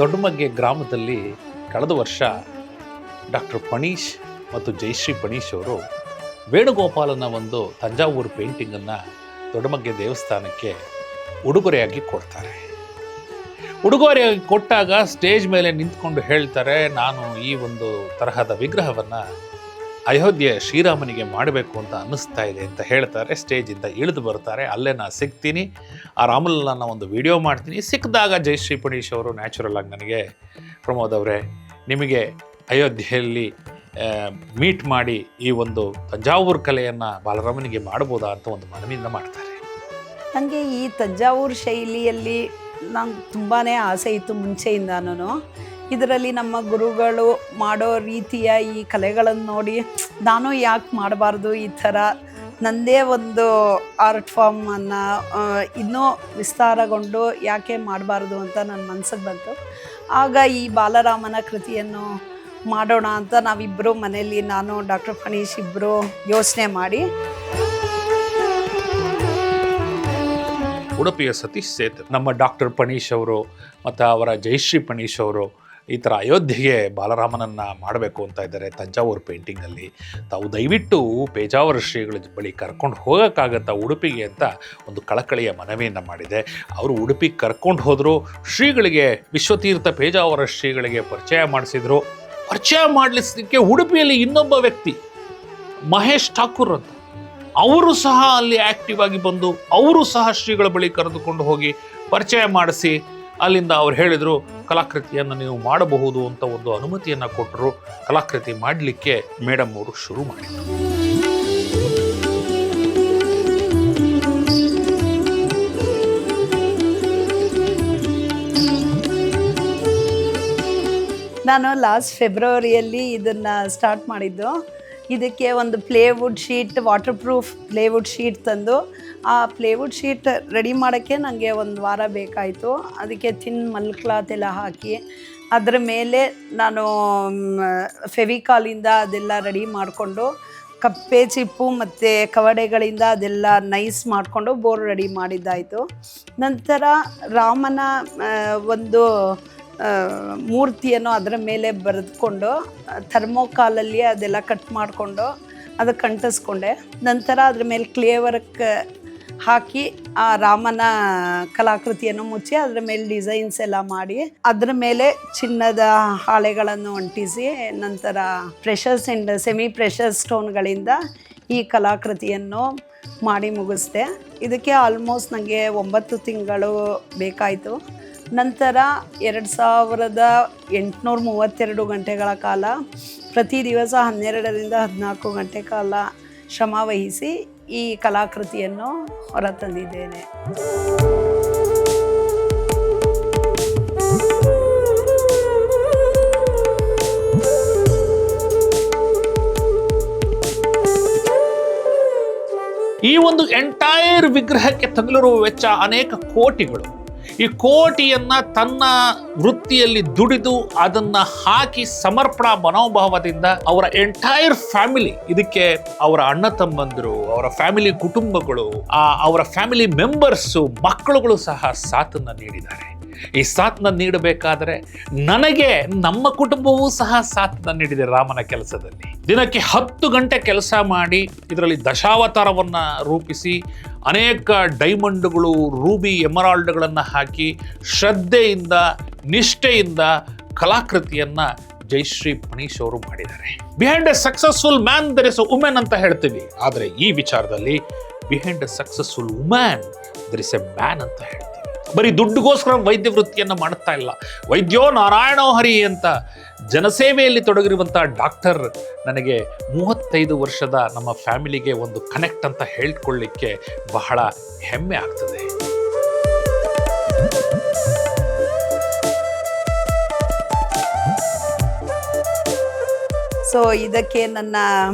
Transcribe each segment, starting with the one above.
ದೊಡ್ಡಮಗ್ಗೆ ಗ್ರಾಮದಲ್ಲಿ ಕಳೆದ ವರ್ಷ ಡಾಕ್ಟರ್ ಪಣೀಶ್ ಮತ್ತು ಜಯಶ್ರೀ ಪಣೀಶ್ ಅವರು ವೇಣುಗೋಪಾಲನ ಒಂದು ತಂಜಾವೂರು ಪೇಂಟಿಂಗನ್ನು ದೊಡ್ಡಮಗ್ಗೆ ದೇವಸ್ಥಾನಕ್ಕೆ ಉಡುಗೊರೆಯಾಗಿ ಕೊಡ್ತಾರೆ. ಉಡುಗೊರೆಯಾಗಿ ಕೊಟ್ಟಾಗ ಸ್ಟೇಜ್ ಮೇಲೆ ನಿಂತ್ಕೊಂಡು ಹೇಳ್ತಾರೆ, ನಾನು ಈ ಒಂದು ತರಹದ ವಿಗ್ರಹವನ್ನು ಅಯೋಧ್ಯೆ ಶ್ರೀರಾಮನಿಗೆ ಮಾಡಬೇಕು ಅಂತ ಅನ್ನಿಸ್ತಾ ಇದೆ ಅಂತ ಹೇಳ್ತಾರೆ. ಸ್ಟೇಜಿಂದ ಇಳಿದು ಬರ್ತಾರೆ. ಅಲ್ಲೇ ನಾನು ಸಿಗ್ತೀನಿ, ಆ ರಾಮಲಲ್ಲನ ಒಂದು ವಿಡಿಯೋ ಮಾಡ್ತೀನಿ. ಸಿಕ್ಕಿದಾಗ ಜಯಶ್ರೀ ಪಣೀಶ್ ಅವರು ನ್ಯಾಚುರಲ್ ಆಗಿ ನನಗೆ, ಪ್ರಮೋದ್ ಅವರೇ, ನಿಮಗೆ ಅಯೋಧ್ಯೆಯಲ್ಲಿ ಮೀಟ್ ಮಾಡಿ ಈ ಒಂದು ತಂಜಾವೂರು ಕಲೆಯನ್ನು ಬಾಲರಾಮನಿಗೆ ಮಾಡ್ಬೋದಾ ಅಂತ ಒಂದು ಮನವಿಯಿಂದ ಮಾಡ್ತಾರೆ. ನನಗೆ ಈ ತಂಜಾವೂರು ಶೈಲಿಯಲ್ಲಿ ನಂಗೆ ತುಂಬಾ ಆಸೆ ಇತ್ತು ಮುಂಚೆಯಿಂದನೂ. ಇದರಲ್ಲಿ ನಮ್ಮ ಗುರುಗಳು ಮಾಡೋ ರೀತಿಯ ಈ ಕಲೆಗಳನ್ನು ನೋಡಿ ನಾನು ಯಾಕೆ ಮಾಡಬಾರ್ದು, ಈ ಥರ ನನ್ನದೇ ಒಂದು ಆರ್ಟ್ ಫಾರ್ಮನ್ನು ಇನ್ನೂ ವಿಸ್ತಾರಗೊಂಡು ಯಾಕೆ ಮಾಡಬಾರ್ದು ಅಂತ ನನ್ನ ಮನಸ್ಸಿಗೆ ಬಂತು. ಆಗ ಈ ಬಾಲರಾಮನ ಕೃತಿಯನ್ನು ಮಾಡೋಣ ಅಂತ ನಾವಿಬ್ಬರು ಮನೆಯಲ್ಲಿ, ನಾನು ಡಾಕ್ಟರ್ ಪಣೀಶ್ ಇಬ್ಬರು ಯೋಚನೆ ಮಾಡಿ ಉಡುಪಿಯ ಸತೀಶ್ ಸೇತ್, ನಮ್ಮ ಡಾಕ್ಟರ್ ಪಣೀಶ್ ಅವರು ಮತ್ತು ಅವರ ಜಯಶ್ರೀ ಪಣೀಶ್ ಅವರು ಈ ಥರ ಅಯೋಧ್ಯೆಗೆ ಬಾಲರಾಮನನ್ನು ಮಾಡಬೇಕು ಅಂತ ಇದ್ದಾರೆ ತಂಜಾವೂರು ಪೇಂಟಿಂಗಲ್ಲಿ. ತಾವು ದಯವಿಟ್ಟು ಪೇಜಾವರ ಶ್ರೀಗಳ ಬಳಿ ಕರ್ಕೊಂಡು ಹೋಗೋಕ್ಕಾಗತ್ತಾ ಉಡುಪಿಗೆ ಅಂತ ಒಂದು ಕಳಕಳಿಯ ಮನವಿಯನ್ನು ಮಾಡಿದೆ. ಅವರು ಉಡುಪಿಗೆ ಕರ್ಕೊಂಡು ಹೋದರು. ಶ್ರೀಗಳಿಗೆ, ವಿಶ್ವತೀರ್ಥ ಪೇಜಾವರ ಶ್ರೀಗಳಿಗೆ ಪರಿಚಯ ಮಾಡಿಸಿದರು. ಪರಿಚಯ ಮಾಡಲಿಸಲಿಕ್ಕೆ ಉಡುಪಿಯಲ್ಲಿ ಇನ್ನೊಬ್ಬ ವ್ಯಕ್ತಿ ಮಹೇಶ್ ಠಾಕೂರ್ ಅಂತ, ಅವರು ಸಹ ಅಲ್ಲಿ ಆ್ಯಕ್ಟಿವ್ ಆಗಿ ಬಂದು ಅವರು ಸಹ ಶ್ರೀಗಳ ಬಳಿ ಕರೆದುಕೊಂಡು ಹೋಗಿ ಪರಿಚಯ ಮಾಡಿಸಿ, ಅಲ್ಲಿಂದ ಅವ್ರು ಹೇಳಿದರು ಕಲಾಕೃತಿಯನ್ನು ನೀವು ಮಾಡಬಹುದು ಅಂತ ಒಂದು ಅನುಮತಿಯನ್ನು ಕೊಟ್ಟರು. ಕಲಾಕೃತಿ ಮಾಡಲಿಕ್ಕೆ ಮೇಡಮ್ ಅವರು ಶುರು ಮಾಡಿದರು. ನಾನು ಲಾಸ್ಟ್ ಫೆಬ್ರವರಿಯಲ್ಲಿ ಇದನ್ನು ಸ್ಟಾರ್ಟ್ ಮಾಡಿದ್ದು. ಇದಕ್ಕೆ ಒಂದು plywood sheet, water proof plywood sheet ತಂದು, ಆ ಪ್ಲೇವುಡ್ ಶೀಟ್ ರೆಡಿ ಮಾಡೋಕ್ಕೆ ನನಗೆ ಒಂದು ವಾರ ಬೇಕಾಯಿತು. ಅದಕ್ಕೆ ಥಿನ್ ಮಲ್ಕ್ಲಾತ್ ಎಲ್ಲ ಹಾಕಿ ಅದರ ಮೇಲೆ ನಾನು ಫೆವಿಕಾಲಿಂದ ಅದೆಲ್ಲ ರೆಡಿ ಮಾಡಿಕೊಂಡು, ಕಪ್ಪೆ ಚಿಪ್ಪು ಮತ್ತು ಕವಡೆಗಳಿಂದ ಅದೆಲ್ಲ ನೈಸ್ ಮಾಡಿಕೊಂಡು ಬೋರ್ ರೆಡಿ ಮಾಡಿದ್ದಾಯಿತು. ನಂತರ ರಾಮನ ಒಂದು ಮೂರ್ತಿಯನ್ನು ಅದರ ಮೇಲೆ ಬರೆದುಕೊಂಡು ಥರ್ಮೋಕಾಲಲ್ಲಿ ಅದೆಲ್ಲ ಕಟ್ ಮಾಡಿಕೊಂಡು ಅದಕ್ಕೆ ಅಂಟಿಸ್ಕೊಂಡೆ. ನಂತರ ಅದ್ರ ಮೇಲೆ ಕ್ಲೇ ವರ್ಕ್ ಹಾಕಿ ಆ ರಾಮನ ಕಲಾಕೃತಿಯನ್ನು ಮುಚ್ಚಿ ಅದರ ಮೇಲೆ ಡಿಸೈನ್ಸ್ ಎಲ್ಲ ಮಾಡಿ ಅದರ ಮೇಲೆ ಚಿನ್ನದ ಹಾಳೆಗಳನ್ನು ಅಂಟಿಸಿ, ನಂತರ ಪ್ರೆಷರ್ಸ್ ಆ್ಯಂಡ್ ಸೆಮಿ ಪ್ರೆಷರ್ ಸ್ಟೋನ್ಗಳಿಂದ ಈ ಕಲಾಕೃತಿಯನ್ನು ಮಾಡಿ ಮುಗಿಸ್ದೆ. ಇದಕ್ಕೆ ಆಲ್ಮೋಸ್ಟ್ ನನಗೆ 9 ತಿಂಗಳು ಬೇಕಾಯಿತು. ನಂತರ 2832 ಗಂಟೆಗಳ ಕಾಲ ಪ್ರತಿ ದಿವಸ 12ರಿಂದ 14 ಗಂಟೆ ಕಾಲ ಶ್ರಮ ವಹಿಸಿ ಈ ಕಲಾಕೃತಿಯನ್ನು ಹೊರತಂದಿದ್ದೇನೆ. ಈ ಒಂದು ಎಂಟೈರ್ ವಿಗ್ರಹಕ್ಕೆ ತಗಲಿರುವ ವೆಚ್ಚ ಅನೇಕ ಕೋಟಿಗಳು. ಈ ಕೋಟಿಯನ್ನು ತನ್ನ ವೃತ್ತಿಯಲ್ಲಿ ದುಡಿದು ಅದನ್ನು ಹಾಕಿ ಸಮರ್ಪಣಾ ಮನೋಭಾವದಿಂದ ಅವರ ಎಂಟೈರ್ ಫ್ಯಾಮಿಲಿ, ಇದಕ್ಕೆ ಅವರ ಅಣ್ಣ ತಮ್ಮಂದರು, ಅವರ ಫ್ಯಾಮಿಲಿ ಕುಟುಂಬಗಳು, ಅವರ ಫ್ಯಾಮಿಲಿ ಮೆಂಬರ್ಸು, ಮಕ್ಕಳುಗಳು ಸಹ ಸಾಥನ್ನು ನೀಡಿದ್ದಾರೆ. ಈ ಸಾಥನ್ನ ನೀಡಬೇಕಾದರೆ ನನಗೆ ನಮ್ಮ ಕುಟುಂಬವೂ ಸಹ ಸಾಥನ್ನ ನೀಡಿದೆ ರಾಮನ ಕೆಲಸದಲ್ಲಿ. ದಿನಕ್ಕೆ 10 ಗಂಟೆ ಕೆಲಸ ಮಾಡಿ ಇದರಲ್ಲಿ ದಶಾವತಾರವನ್ನು ರೂಪಿಸಿ ಅನೇಕ ಡೈಮಂಡ್ಗಳು, ರೂಬಿ, ಎಮರಾಲ್ಡ್ಗಳನ್ನು ಹಾಕಿ ಶ್ರದ್ಧೆಯಿಂದ, ನಿಷ್ಠೆಯಿಂದ ಕಲಾಕೃತಿಯನ್ನು ಜಯಶ್ರೀ ಪಣೀಶ್ ಅವರು ಮಾಡಿದ್ದಾರೆ. Behind a successful man there is a woman ಅಂತ ಹೇಳ್ತೀವಿ, ಆದರೆ ಈ ವಿಚಾರದಲ್ಲಿ behind a successful woman there is a man ಅಂತ ಹೇಳ್ತೀವಿ. ಬರೀ ದುಡ್ಡುಗೋಸ್ಕರ ವೈದ್ಯ ವೃತ್ತಿಯನ್ನು ಮಾಡುತ್ತಾ ಇಲ್ಲ. ವೈದ್ಯೋ ನಾರಾಯಣೋ ಹರಿ ಅಂತ ಜನಸೇವೆಯಲ್ಲಿ ತೊಡಗಿರುವಂಥ ಡಾಕ್ಟರ್ ನನಗೆ 35 ವರ್ಷದ ನಮ್ಮ ಫ್ಯಾಮಿಲಿಗೆ ಒಂದು ಕನೆಕ್ಟ್ ಅಂತ ಹೇಳ್ಕೊಳ್ಳಿಕ್ಕೆ ಬಹಳ ಹೆಮ್ಮೆ ಆಗ್ತದೆ. ಸೊ ಇದಕ್ಕೆ ನನ್ನ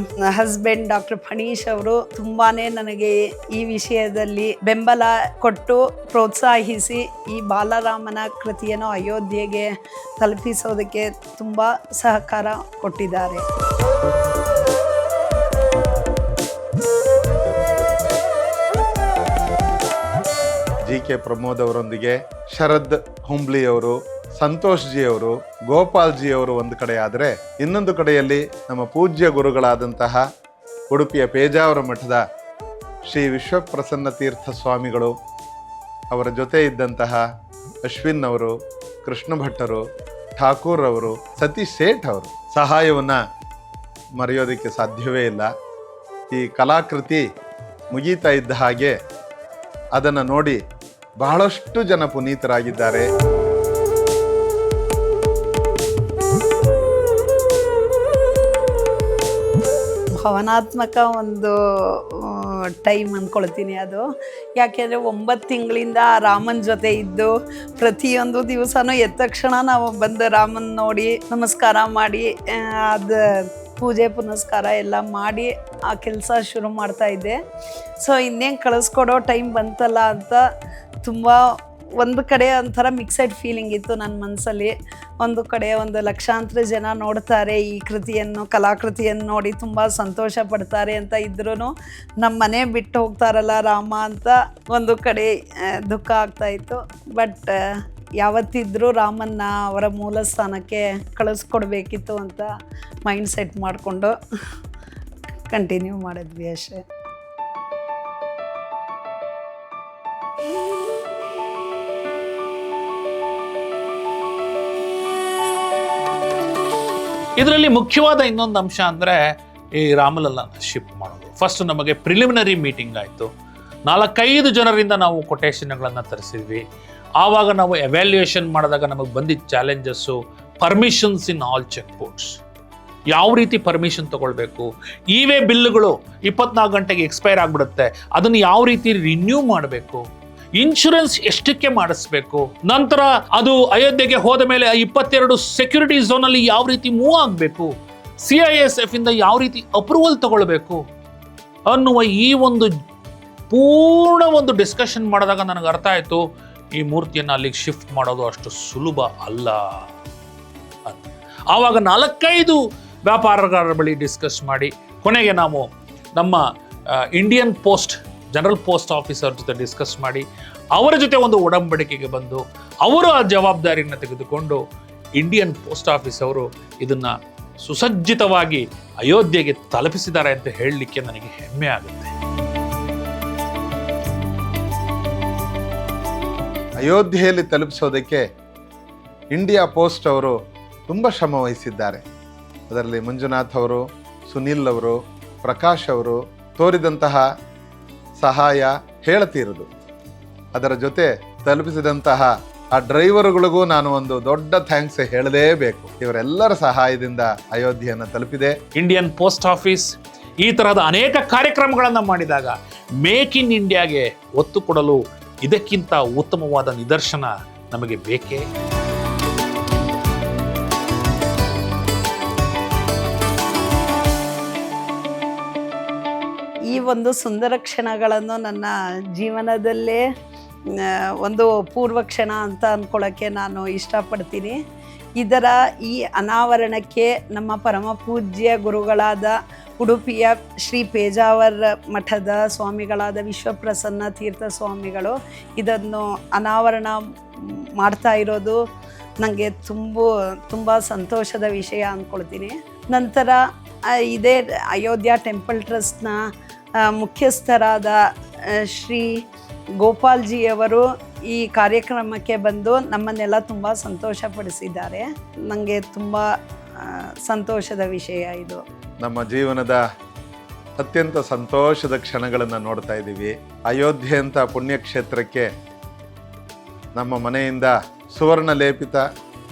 ಹಸ್ಬೆಂಡ್ ಡಾಕ್ಟರ್ ಪಣೀಶ್ ಅವರು ತುಂಬಾ ನನಗೆ ಈ ವಿಷಯದಲ್ಲಿ ಬೆಂಬಲ ಕೊಟ್ಟು ಪ್ರೋತ್ಸಾಹಿಸಿ ಈ ಬಾಲರಾಮನ ಕೃತಿಯನ್ನು ಅಯೋಧ್ಯೆಗೆ ತಲುಪಿಸೋದಕ್ಕೆ ತುಂಬ ಸಹಕಾರ ಕೊಟ್ಟಿದ್ದಾರೆ. ಜಿ ಕೆ ಪ್ರಮೋದ್ ಅವರೊಂದಿಗೆ ಶರದ್ ಹುಂಬ್ಳಿ ಅವರು, ಸಂತೋಷ್ ಜಿ ಅವರು, ಗೋಪಾಲ್ ಜಿ ಅವರು ಒಂದು ಕಡೆ ಆದರೆ, ಇನ್ನೊಂದು ಕಡೆಯಲ್ಲಿ ನಮ್ಮ ಪೂಜ್ಯ ಗುರುಗಳಾದಂತಹ ಉಡುಪಿಯ ಪೇಜಾವರ ಮಠದ ಶ್ರೀ ವಿಶ್ವಪ್ರಸನ್ನ ತೀರ್ಥ ಸ್ವಾಮಿಗಳು, ಅವರ ಜೊತೆ ಇದ್ದಂತಹ ಅಶ್ವಿನ್ ಅವರು, ಕೃಷ್ಣ ಭಟ್ಟರು, ಠಾಕೂರ್ ಅವರು, ಸತೀಶ್ ಸೇಠ್ ಅವರು ಸಹಾಯವನ್ನು ಮರೆಯೋದಕ್ಕೆ ಸಾಧ್ಯವೇ ಇಲ್ಲ. ಈ ಕಲಾಕೃತಿ ಮುಗೀತಾ ಇದ್ದ ಹಾಗೆ ಅದನ್ನು ನೋಡಿ ಬಹಳಷ್ಟು ಜನ ಪುನೀತರಾಗಿದ್ದಾರೆ. ಭಾವನಾತ್ಮಕ ಒಂದು ಟೈಮ್ ಅಂದ್ಕೊಳ್ತೀನಿ ಅದು. ಯಾಕೆಂದರೆ 9 ತಿಂಗಳಿಂದ ರಾಮನ ಜೊತೆ ಇದ್ದು ಪ್ರತಿಯೊಂದು ದಿವಸನೂ ಎದ್ದ ತಕ್ಷಣ ನಾವು ಬಂದು ರಾಮನ ನೋಡಿ ನಮಸ್ಕಾರ ಮಾಡಿ ಅದು ಪೂಜೆ ಪುನಸ್ಕಾರ ಎಲ್ಲ ಮಾಡಿ ಆ ಕೆಲಸ ಶುರು ಮಾಡ್ತಾಯಿದ್ದೆ. ಸೊ ಇನ್ನೇನು ಕಳಿಸ್ಕೊಡೋ ಟೈಮ್ ಬಂತಲ್ಲ ಅಂತ ತುಂಬ ಒಂದು ಕಡೆ ಒಂಥರ ಮಿಕ್ಸೆಡ್ ಫೀಲಿಂಗ್ ಇತ್ತು ನನ್ನ ಮನಸ್ಸಲ್ಲಿ. ಒಂದು ಕಡೆ ಒಂದು ಲಕ್ಷಾಂತರ ಜನ ನೋಡ್ತಾರೆ ಈ ಕೃತಿಯನ್ನು, ಕಲಾಕೃತಿಯನ್ನು ನೋಡಿ ತುಂಬ ಸಂತೋಷ ಪಡ್ತಾರೆ ಅಂತ ಇದ್ರೂ ನಮ್ಮ ಮನೆ ಬಿಟ್ಟು ಹೋಗ್ತಾರಲ್ಲ ರಾಮ ಅಂತ ಒಂದು ಕಡೆ ದುಃಖ ಆಗ್ತಾಯಿತ್ತು. ಬಟ್ ಯಾವತ್ತಿದ್ರೂ ರಾಮನ್ನ ಅವರ ಮೂಲ ಸ್ಥಾನಕ್ಕೆ ಕಳಿಸ್ಕೊಡ್ಬೇಕಿತ್ತು ಅಂತ ಮೈಂಡ್ ಸೆಟ್ ಮಾಡಿಕೊಂಡು ಕಂಟಿನ್ಯೂ ಮಾಡಿದ್ವಿ ಅಷ್ಟೇ. ಇದರಲ್ಲಿ ಮುಖ್ಯವಾದ ಇನ್ನೊಂದು ಅಂಶ ಅಂದರೆ ಈ ರಾಮಲಲ್ಲನ ಶಿಫ್ಟ್ ಮಾಡೋದು. ಫಸ್ಟ್ ನಮಗೆ ಪ್ರಿಲಿಮಿನರಿ ಮೀಟಿಂಗ್ ಆಯಿತು. 4-5 ಜನರಿಂದ ನಾವು ಕೊಟೇಶನ್ಗಳನ್ನು ತರಿಸಿದ್ವಿ. ಆವಾಗ ನಾವು ಎವ್ಯಾಲ್ಯೂಯೇಷನ್ ಮಾಡಿದಾಗ ನಮಗೆ ಬಂದಿದ್ದ challenges permissions in all check ports. ಯಾವ ರೀತಿ ಪರ್ಮಿಷನ್ ತಗೊಳ್ಬೇಕು, ಇವೇ ಬಿಲ್ಗಳು 24 ಗಂಟೆಗೆ ಎಕ್ಸ್ಪೈರ್ ಆಗಿಬಿಡುತ್ತೆ, ಅದನ್ನು ಯಾವ ರೀತಿ ರಿನ್ಯೂ ಮಾಡಬೇಕು, ಇನ್ಶೂರೆನ್ಸ್ ಎಷ್ಟಕ್ಕೆ ಮಾಡಿಸ್ಬೇಕು, ನಂತರ ಅದು ಅಯೋಧ್ಯೆಗೆ ಹೋದ ಮೇಲೆ 22 ಸೆಕ್ಯೂರಿಟಿ ಝೋನಲ್ಲಿ ಯಾವ ರೀತಿ ಮೂವ್ ಆಗಬೇಕು, CISF ಇಂದ ಯಾವ ರೀತಿ ಅಪ್ರೂವಲ್ ತಗೊಳ್ಬೇಕು ಅನ್ನುವ ಈ ಒಂದು ಪೂರ್ಣ ಒಂದು ಡಿಸ್ಕಷನ್ ಮಾಡಿದಾಗ ನನಗೆ ಅರ್ಥ ಆಯಿತು, ಈ ಮೂರ್ತಿಯನ್ನು ಅಲ್ಲಿಗೆ ಶಿಫ್ಟ್ ಮಾಡೋದು ಅಷ್ಟು ಸುಲಭ ಅಲ್ಲ ಅಂತ. ಆವಾಗ 4-5 ವ್ಯಾಪಾರಗಾರರ ಬಳಿ ಡಿಸ್ಕಸ್ ಮಾಡಿ ಕೊನೆಗೆ ನಾವು ನಮ್ಮ Indian post general post officer ಜೊತೆ ಡಿಸ್ಕಸ್ ಮಾಡಿ ಅವರ ಜೊತೆ ಒಂದು ಒಡಂಬಡಿಕೆಗೆ ಬಂದು ಅವರು ಆ ಜವಾಬ್ದಾರಿಯನ್ನು ತೆಗೆದುಕೊಂಡು ಇಂಡಿಯನ್ ಪೋಸ್ಟ್ ಆಫೀಸ್ ಅವರು ಇದನ್ನು ಸುಸಜ್ಜಿತವಾಗಿ ಅಯೋಧ್ಯೆಗೆ ತಲುಪಿಸಿದ್ದಾರೆ ಅಂತ ಹೇಳಲಿಕ್ಕೆ ನನಗೆ ಹೆಮ್ಮೆ ಆಗುತ್ತೆ. ಅಯೋಧ್ಯೆಯಲ್ಲಿ ತಲುಪಿಸೋದಕ್ಕೆ ಇಂಡಿಯಾ ಪೋಸ್ಟ್ ಅವರು ತುಂಬ ಶ್ರಮ ವಹಿಸಿದ್ದಾರೆ. ಅದರಲ್ಲಿ ಮಂಜುನಾಥ್ ಅವರು, ಸುನಿಲ್ ಅವರು, ಪ್ರಕಾಶ್ ಅವರು ತೋರಿದಂತಹ ಸಹಾಯ ಹೇಳತೀರದು. ಅದರ ಜೊತೆ ತಲುಪಿಸಿದಂತಹ ಆ ಡ್ರೈವರ್ಗಳಿಗೂ ನಾನು ಒಂದು ದೊಡ್ಡ ಥ್ಯಾಂಕ್ಸ್ ಹೇಳಲೇಬೇಕು. ಇವರೆಲ್ಲರ ಸಹಾಯದಿಂದ ಅಯೋಧ್ಯೆಯನ್ನು ತಲುಪಿದೆ. ಇಂಡಿಯನ್ ಪೋಸ್ಟ್ ಆಫೀಸ್ ಈ ತರಹದ ಅನೇಕ ಕಾರ್ಯಕ್ರಮಗಳನ್ನು ಮಾಡಿದಾಗ ಮೇಕ್ ಇನ್ ಇಂಡಿಯಾಗೆ ಒತ್ತು ಕೊಡಲು ಇದಕ್ಕಿಂತ ಉತ್ತಮವಾದ ನಿದರ್ಶನ ನಮಗೆ ಬೇಕೇ? ಈ ಒಂದು ಸುಂದರ ಕ್ಷಣಗಳನ್ನು ನನ್ನ ಜೀವನದಲ್ಲೇ ಒಂದು ಪೂರ್ವ ಕ್ಷಣ ಅಂತ ಅಂದ್ಕೊಳ್ಳೋಕ್ಕೆ ನಾನು ಇಷ್ಟಪಡ್ತೀನಿ. ಇದರ ಈ ಅನಾವರಣಕ್ಕೆ ನಮ್ಮ ಪರಮ ಪೂಜ್ಯ ಗುರುಗಳಾದ ಉಡುಪಿಯ ಶ್ರೀ ಪೇಜಾವರ ಮಠದ ಸ್ವಾಮಿಗಳಾದ ವಿಶ್ವಪ್ರಸನ್ನ ತೀರ್ಥ ಸ್ವಾಮಿಗಳು ಇದನ್ನು ಅನಾವರಣ ಮಾಡ್ತಾ ಇರೋದು ನನಗೆ ತುಂಬ ಸಂತೋಷದ ವಿಷಯ ಅಂದ್ಕೊಳ್ತೀನಿ. ನಂತರ ಇದೇ ಅಯೋಧ್ಯ ಟೆಂಪಲ್ ಟ್ರಸ್ಟ್ನ ಮುಖ್ಯಸ್ಥರಾದ ಶ್ರೀ ಗೋಪಾಲ್ ಜಿಯವರು ಈ ಕಾರ್ಯಕ್ರಮಕ್ಕೆ ಬಂದು ನಮ್ಮನ್ನೆಲ್ಲ ತುಂಬ ಸಂತೋಷಪಡಿಸಿದ್ದಾರೆ. ನನಗೆ ತುಂಬ ಸಂತೋಷದ ವಿಷಯ ಇದು. ನಮ್ಮ ಜೀವನದ ಅತ್ಯಂತ ಸಂತೋಷದ ಕ್ಷಣಗಳನ್ನು ನೋಡ್ತಾ ಇದ್ದೀವಿ. ಅಯೋಧ್ಯೆ ಅಂತ ಪುಣ್ಯಕ್ಷೇತ್ರಕ್ಕೆ ನಮ್ಮ ಮನೆಯಿಂದ ಸುವರ್ಣ ಲೇಪಿತ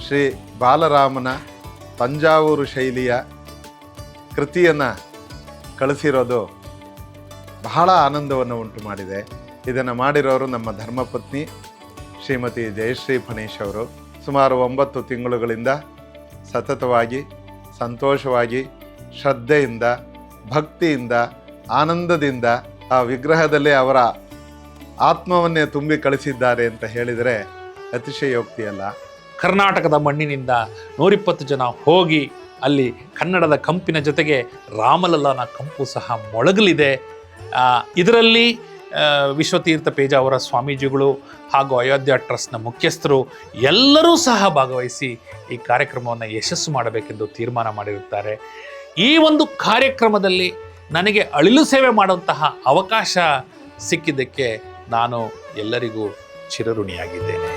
ಶ್ರೀ ಬಾಲರಾಮನ ತಂಜಾವೂರು ಶೈಲಿಯ ಕೃತಿಯನ್ನು ಕಳಿಸಿರೋದು ಬಹಳ ಆನಂದವನ್ನು ಉಂಟು ಮಾಡಿದೆ. ಇದನ್ನು ಮಾಡಿರೋರು ನಮ್ಮ ಧರ್ಮಪತ್ನಿ ಶ್ರೀಮತಿ ಜಯಶ್ರೀ ಫಣೀಶ್ ಅವರು. ಸುಮಾರು 9 ತಿಂಗಳುಗಳಿಂದ ಸತತವಾಗಿ ಸಂತೋಷವಾಗಿ ಶ್ರದ್ಧೆಯಿಂದ ಭಕ್ತಿಯಿಂದ ಆನಂದದಿಂದ ಆ ವಿಗ್ರಹದಲ್ಲೇ ಅವರ ಆತ್ಮವನ್ನೇ ತುಂಬಿ ಕಳಿಸಿದ್ದಾರೆ ಅಂತ ಹೇಳಿದರೆ ಅತಿಶಯೋಕ್ತಿಯಲ್ಲ. ಕರ್ನಾಟಕದ ಮಣ್ಣಿನಿಂದ 120 ಜನ ಹೋಗಿ ಅಲ್ಲಿ ಕನ್ನಡದ ಕಂಪಿನ ಜೊತೆಗೆ ರಾಮಲಲ್ಲನ ಕಂಪು ಸಹ ಮೊಳಗಲಿದೆ. ಇದರಲ್ಲಿ ವಿಶ್ವತೀರ್ಥ ಪೇಜಾವರ ಸ್ವಾಮೀಜಿಗಳು ಹಾಗೂ ಅಯೋಧ್ಯ ಟ್ರಸ್ಟ್ನ ಮುಖ್ಯಸ್ಥರು ಎಲ್ಲರೂ ಸಹ ಭಾಗವಹಿಸಿ ಈ ಕಾರ್ಯಕ್ರಮವನ್ನು ಯಶಸ್ಸು ಮಾಡಬೇಕೆಂದು ತೀರ್ಮಾನ ಮಾಡಿರುತ್ತಾರೆ. ಈ ಒಂದು ಕಾರ್ಯಕ್ರಮದಲ್ಲಿ ನನಗೆ ಅಳಿಲು ಸೇವೆ ಮಾಡುವಂತಹ ಅವಕಾಶ ಸಿಕ್ಕಿದ್ದಕ್ಕೆ ನಾನು ಎಲ್ಲರಿಗೂ ಚಿರಋಣಿಯಾಗಿದ್ದೇನೆ.